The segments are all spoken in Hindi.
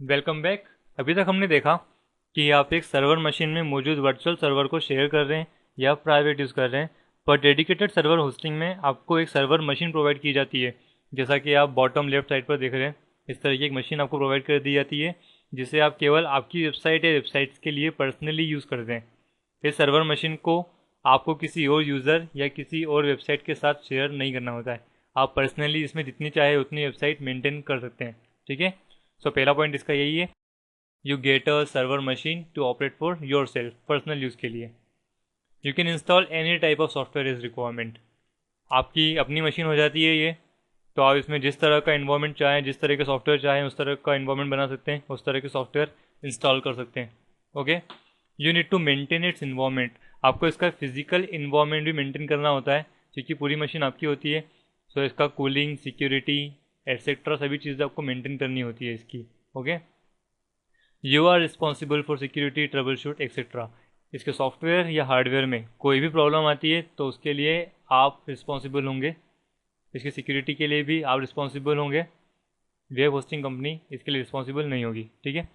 Welcome back. अभी तक हमने देखा कि आप एक सर्वर मशीन में मौजूद वर्चुअल सर्वर को शेयर कर रहे हैं या प्राइवेट यूज़ कर रहे हैं। पर डेडिकेटेड सर्वर होस्टिंग में आपको एक सर्वर मशीन प्रोवाइड की जाती है, जैसा कि आप बॉटम लेफ्ट साइड पर देख रहे हैं। इस तरह की एक मशीन आपको प्रोवाइड कर दी जाती है जिसे आप केवल आपकी वेबसाइट या वेबसाइट्स के लिए पर्सनली यूज़ करते हैं। इस सर्वर मशीन को आपको किसी और यूज़र या किसी और वेबसाइट के साथ शेयर नहीं करना होता है। आप पर्सनली इसमें जितनी चाहे उतनी वेबसाइट मेंटेन कर सकते हैं। ठीक है। सो पहला पॉइंट इसका यही है, you get a server machine to operate for yourself, personal use के लिए। You can install any type of software is requirement. आपकी अपनी मशीन हो जाती है ये, तो आप इसमें जिस तरह का इन्वायरमेंट चाहें, जिस तरह के सॉफ्टवेयर चाहें, उस तरह का इन्वायरमेंट बना सकते हैं, उस तरह के सॉफ्टवेयर इंस्टॉल कर सकते हैं। Okay. You need to maintain its environment. आपको इसका फिजिकल इन्वायरमेंट भी मेंटेन करना होता है क्योंकि पूरी मशीन आपकी होती है। सो इसका कूलिंग, सिक्योरिटी एटसेट्रा सभी चीज़ें आपको मेंटेन करनी होती है इसकी। Okay. You are responsible for security, trouble shoot etcetera. इसके सॉफ्टवेयर या हार्डवेयर में कोई भी प्रॉब्लम आती है तो उसके लिए आप रिस्पॉन्सिबल होंगे। इसकी सिक्योरिटी के लिए भी आप रिस्पॉन्सिबल होंगे। वेब होस्टिंग कंपनी इसके लिए रिस्पॉन्सिबल नहीं होगी। ठीक है।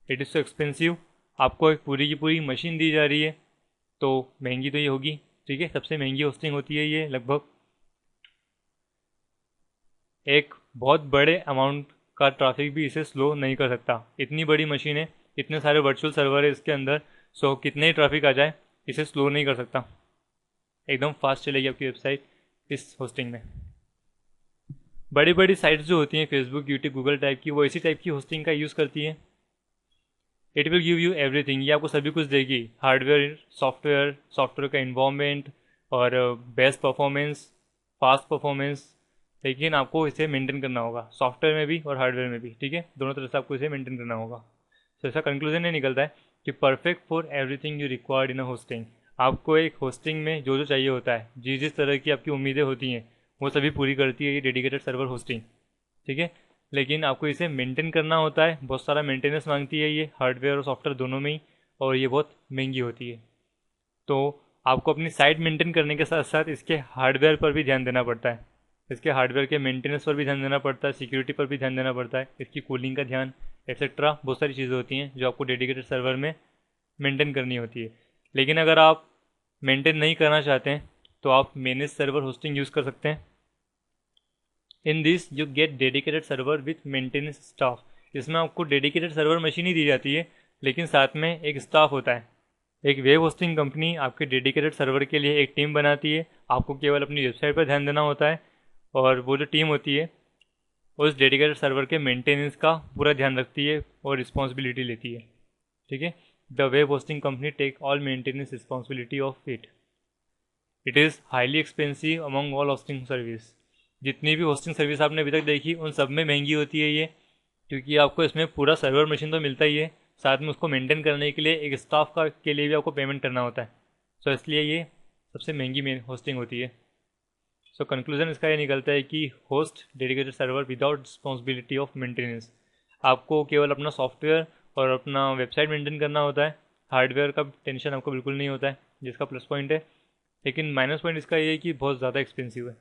It is so expensive. आपको एक पूरी की पूरी मशीन दी जा रही है तो महंगी तो ये होगी। ठीक है। सबसे महंगी होस्टिंग होती है ये लगभग। एक बहुत बड़े अमाउंट का ट्रैफिक भी इसे स्लो नहीं कर सकता। इतनी बड़ी मशीन है, इतने सारे वर्चुअल सर्वर है इसके अंदर। सो कितने ही ट्रैफिक आ जाए इसे स्लो नहीं कर सकता। एकदम फास्ट चलेगी आपकी वेबसाइट इस होस्टिंग में। बड़ी बड़ी साइट्स जो होती हैं, फेसबुक, यूट्यूब, गूगल टाइप की, वो इसी टाइप की होस्टिंग का यूज़ करती हैं। It will give you everything. ये आपको सभी कुछ देगी, हार्डवेयर, सॉफ्टवेयर, सॉफ्टवेयर का इन्वॉर्मेंट और बेस्ट परफॉर्मेंस, फास्ट परफॉर्मेंस। लेकिन आपको इसे मेंटेन करना होगा, सॉफ्टवेयर में भी और हार्डवेयर में भी। ठीक है। दोनों तरह से आपको इसे मेंटेन करना होगा। तो इसका कंक्लूजन ये निकलता है कि perfect for everything you required in a hosting. आपको एक होस्टिंग में जो जो चाहिए होता है, जिस जिस तरह की आपकी उम्मीदें होती हैं, वो सभी पूरी करती है ये डेडिकेटेड सर्वर होस्टिंग। ठीक है। लेकिन आपको इसे मेंटेन करना होता है, बहुत सारा मेंटेनेंस मांगती है ये, हार्डवेयर और सॉफ्टवेयर दोनों में ही। और ये बहुत महंगी होती है। तो आपको अपनी साइट मेंटेन करने के साथ साथ इसके हार्डवेयर पर भी ध्यान देना पड़ता है। इसके हार्डवेयर के मेंटेनेंस पर भी ध्यान देना पड़ता है, सिक्योरिटी पर भी ध्यान देना पड़ता है, इसकी कूलिंग का ध्यान, एक्सेट्रा। बहुत सारी चीज़ें होती हैं जो आपको डेडिकेटेड सर्वर में मेंटेन करनी होती है। लेकिन अगर आप मेंटेन नहीं करना चाहते हैं तो आप मैनेज सर्वर होस्टिंग यूज़ कर सकते हैं। In this you get dedicated server with maintenance staff. इसमें आपको डेडिकेटेड सर्वर मशीन ही दी जाती है, लेकिन साथ में एक स्टाफ होता है। एक वेब होस्टिंग कंपनी आपके डेडिकेटेड सर्वर के लिए एक टीम बनाती है। आपको केवल अपनी वेबसाइट पर ध्यान देना होता है और वो जो टीम होती है उस डेडिकेटेड सर्वर के मेंटेनेंस का पूरा ध्यान रखती है और रिस्पॉन्सिबिलिटी लेती है। ठीक है। The web hosting company take all maintenance responsibility of it. It is highly expensive among all hosting service. जितनी भी होस्टिंग सर्विस आपने अभी तक देखी उन सब में महंगी होती है ये, क्योंकि आपको इसमें पूरा सर्वर मशीन तो मिलता ही है, साथ में उसको मेंटेन करने के लिए एक स्टाफ का के लिए भी आपको पेमेंट करना होता है। सो इसलिए ये सबसे महंगी मेन होस्टिंग होती है। सो कंक्लूजन इसका ये निकलता है कि host dedicated server without responsibility of maintenance. आपको केवल अपना सॉफ्टवेयर और अपना वेबसाइट मेंटेन करना होता है, हार्डवेयर का टेंशन आपको बिल्कुल नहीं होता है, जिसका प्लस पॉइंट है। लेकिन माइनस पॉइंट इसका ये है कि बहुत ज़्यादा एक्सपेंसिव है।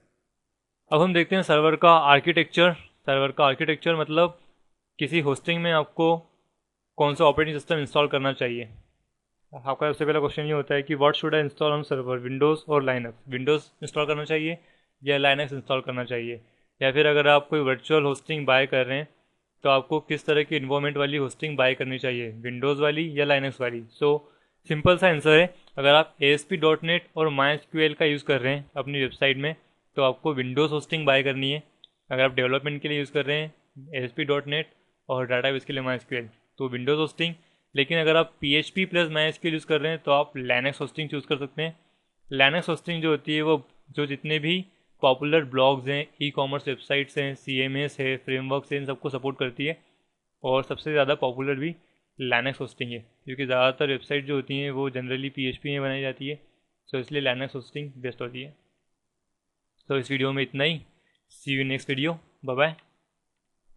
अब हम देखते हैं सर्वर का आर्किटेक्चर। सर्वर का आर्किटेक्चर मतलब किसी होस्टिंग में आपको कौन सा ऑपरेटिंग सिस्टम इंस्टॉल करना चाहिए। आपका सबसे पहला क्वेश्चन ये होता है कि what should I install on server, Windows और लाइनक्स। विंडोज़ इंस्टॉल करना चाहिए या लाइनक्स इंस्टॉल करना चाहिए। या फिर अगर आप कोई वर्चुअल होस्टिंग बाय कर रहे हैं तो आपको किस तरह की इन्वायरमेंट वाली होस्टिंग बाय करनी चाहिए, विंडोज़ वाली या लाइनक्स वाली। सो सिंपल सा आंसर है, अगर आप ASP.NET और MySQL का यूज़ कर रहे हैं अपनी वेबसाइट में तो आपको विंडोज़ होस्टिंग बाय करनी है। अगर आप डेवलपमेंट के लिए यूज़ कर रहे हैं ASP.NET और डाटाबेस के लिए MySQL तो विंडोज़ होस्टिंग। लेकिन अगर आप PHP प्लस MySQL यूज़ कर रहे हैं तो आप Linux होस्टिंग चूज़ कर सकते हैं। Linux होस्टिंग जो होती है वो जो जितने भी पॉपुलर ब्लॉग्स हैं, ई-कॉमर्स वेबसाइट्स हैं, CMS है, फ्रेमवर्क्स हैं, इन सबको सपोर्ट करती है। और सबसे ज़्यादा पॉपुलर भी Linux होस्टिंग है, क्योंकि ज़्यादातर वेबसाइट जो होती हैं वो जनरली PHP में बनाई जाती है। सो इसलिए Linux होस्टिंग बेस्ट होती है। तो इस वीडियो में इतना ही। See you next video. Bye bye.